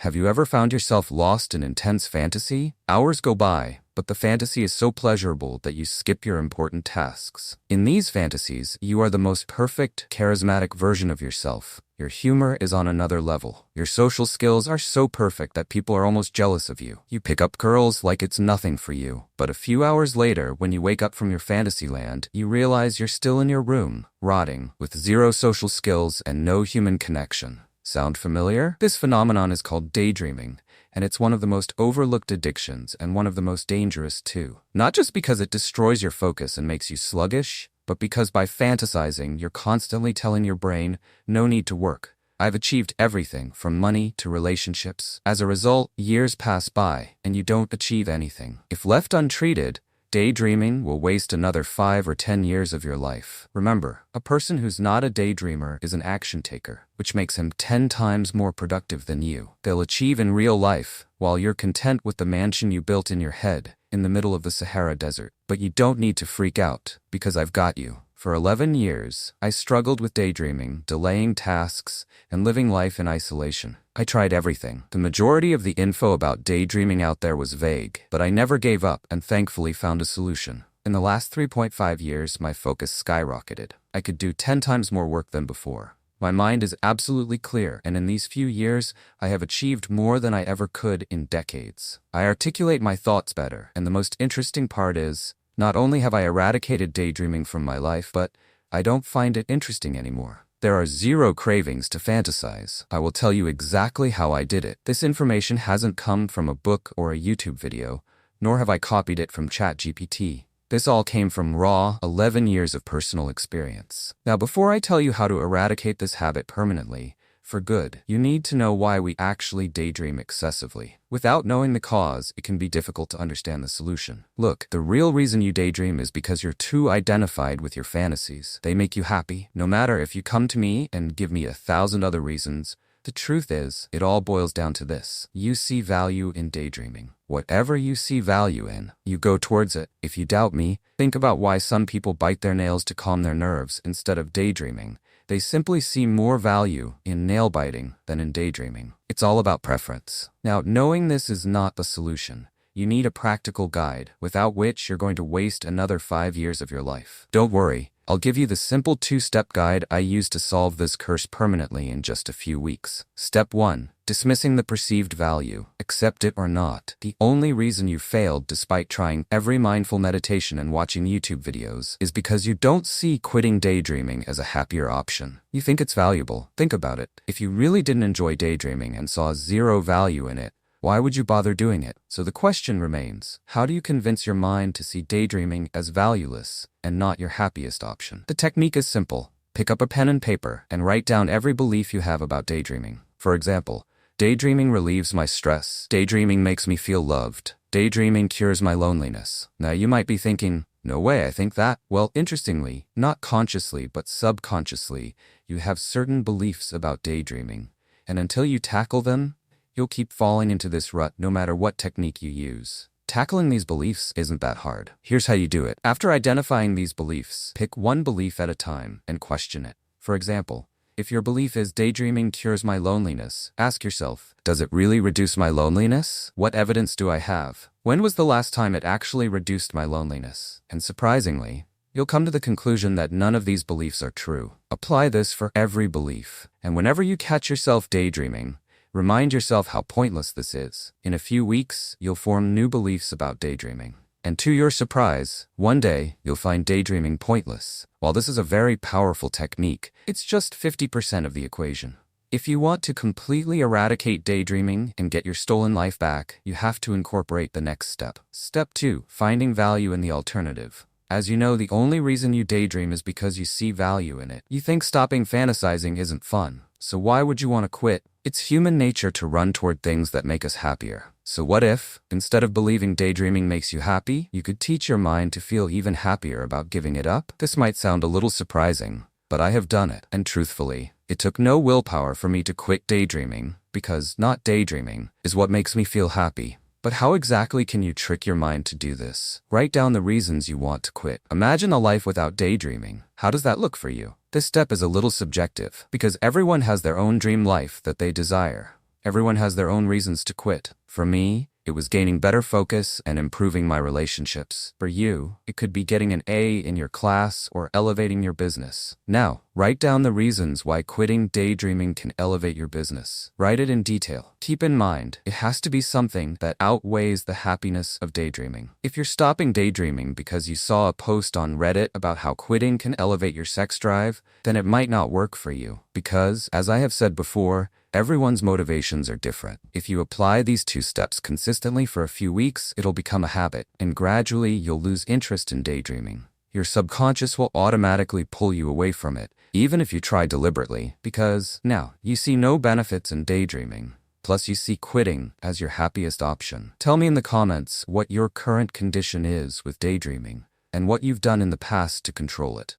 Have you ever found yourself lost in intense fantasy? Hours go by, but the fantasy is so pleasurable that you skip your important tasks. In these fantasies, you are the most perfect, charismatic version of yourself. Your humor is on another level. Your social skills are so perfect that people are almost jealous of you. You pick up girls like it's nothing for you. But a few hours later, when you wake up from your fantasy land, you realize you're still in your room, rotting, with zero social skills and no human connection. Sound familiar? This phenomenon is called daydreaming, and it's one of the most overlooked addictions and one of the most dangerous too. Not just because it destroys your focus and makes you sluggish, but because by fantasizing, you're constantly telling your brain, no need to work. I've achieved everything from money to relationships. As a result, years pass by and you don't achieve anything. If left untreated, daydreaming will waste another 5 or 10 years of your life. Remember, a person who's not a daydreamer is an action taker, which makes him 10 times more productive than you. They'll achieve in real life, while you're content with the mansion you built in your head, in the middle of the Sahara Desert. But you don't need to freak out, because I've got you. For 11 years, I struggled with daydreaming, delaying tasks, and living life in isolation. I tried everything. The majority of the info about daydreaming out there was vague, but I never gave up and thankfully found a solution. In the last 3.5 years, my focus skyrocketed. I could do 10 times more work than before. My mind is absolutely clear, and in these few years, I have achieved more than I ever could in decades. I articulate my thoughts better, and the most interesting part is, not only have I eradicated daydreaming from my life, but I don't find it interesting anymore. There are zero cravings to fantasize. I will tell you exactly how I did it. This information hasn't come from a book or a YouTube video, nor have I copied it from ChatGPT. This all came from raw, 11 years of personal experience. Now, before I tell you how to eradicate this habit permanently, for good, you need to know why we actually daydream excessively. Without knowing the cause, it can be difficult to understand the solution. Look, the real reason you daydream is because you're too identified with your fantasies. They make you happy, no matter if you come to me and give me 1,000 other reasons. The truth is, it all boils down to this. You see value in daydreaming. Whatever you see value in, you go towards it. If you doubt me, think about why some people bite their nails to calm their nerves instead of daydreaming. They simply see more value in nail biting than in daydreaming. It's all about preference. Now, knowing this is not the solution. You need a practical guide, without which you're going to waste another 5 years of your life. Don't worry, I'll give you the simple 2-step guide I use to solve this curse permanently in just a few weeks. Step 1. Dismissing the perceived value. Accept it or not. The only reason you failed despite trying every mindful meditation and watching YouTube videos is because you don't see quitting daydreaming as a happier option. You think it's valuable. Think about it. If you really didn't enjoy daydreaming and saw zero value in it, why would you bother doing it? So the question remains, how do you convince your mind to see daydreaming as valueless and not your happiest option? The technique is simple. Pick up a pen and paper and write down every belief you have about daydreaming. For example, daydreaming relieves my stress. Daydreaming makes me feel loved. Daydreaming cures my loneliness. Now you might be thinking, no way, I think that. Well, interestingly, not consciously but subconsciously, you have certain beliefs about daydreaming. And until you tackle them, you'll keep falling into this rut no matter what technique you use. Tackling these beliefs isn't that hard. Here's how you do it. After identifying these beliefs, pick one belief at a time and question it. For example, if your belief is daydreaming cures my loneliness, ask yourself, does it really reduce my loneliness? What evidence do I have? When was the last time it actually reduced my loneliness? And surprisingly, you'll come to the conclusion that none of these beliefs are true. Apply this for every belief. And whenever you catch yourself daydreaming, remind yourself how pointless this is. In a few weeks, you'll form new beliefs about daydreaming. And to your surprise, one day, you'll find daydreaming pointless. While this is a very powerful technique, it's just 50% of the equation. If you want to completely eradicate daydreaming and get your stolen life back, you have to incorporate the next step. Step 2. Finding value in the alternative. As you know, the only reason you daydream is because you see value in it. You think stopping fantasizing isn't fun, so why would you want to quit? It's human nature to run toward things that make us happier. So what if, instead of believing daydreaming makes you happy, you could teach your mind to feel even happier about giving it up? This might sound a little surprising, but I have done it. And truthfully, it took no willpower for me to quit daydreaming, because not daydreaming is what makes me feel happy. But how exactly can you trick your mind to do this? Write down the reasons you want to quit. Imagine a life without daydreaming. How does that look for you? This step is a little subjective, because everyone has their own dream life that they desire. Everyone has their own reasons to quit. For me, it was gaining better focus and improving my relationships. For you, it could be getting an A in your class or elevating your business. Now, write down the reasons why quitting daydreaming can elevate your business. Write it in detail. Keep in mind, it has to be something that outweighs the happiness of daydreaming. If you're stopping daydreaming because you saw a post on Reddit about how quitting can elevate your sex drive, then it might not work for you. Because, as I have said before, everyone's motivations are different. If you apply these 2 steps consistently for a few weeks, it'll become a habit, and gradually you'll lose interest in daydreaming. Your subconscious will automatically pull you away from it, even if you try deliberately, because now you see no benefits in daydreaming. Plus, you see quitting as your happiest option. Tell me in the comments what your current condition is with daydreaming, and what you've done in the past to control it.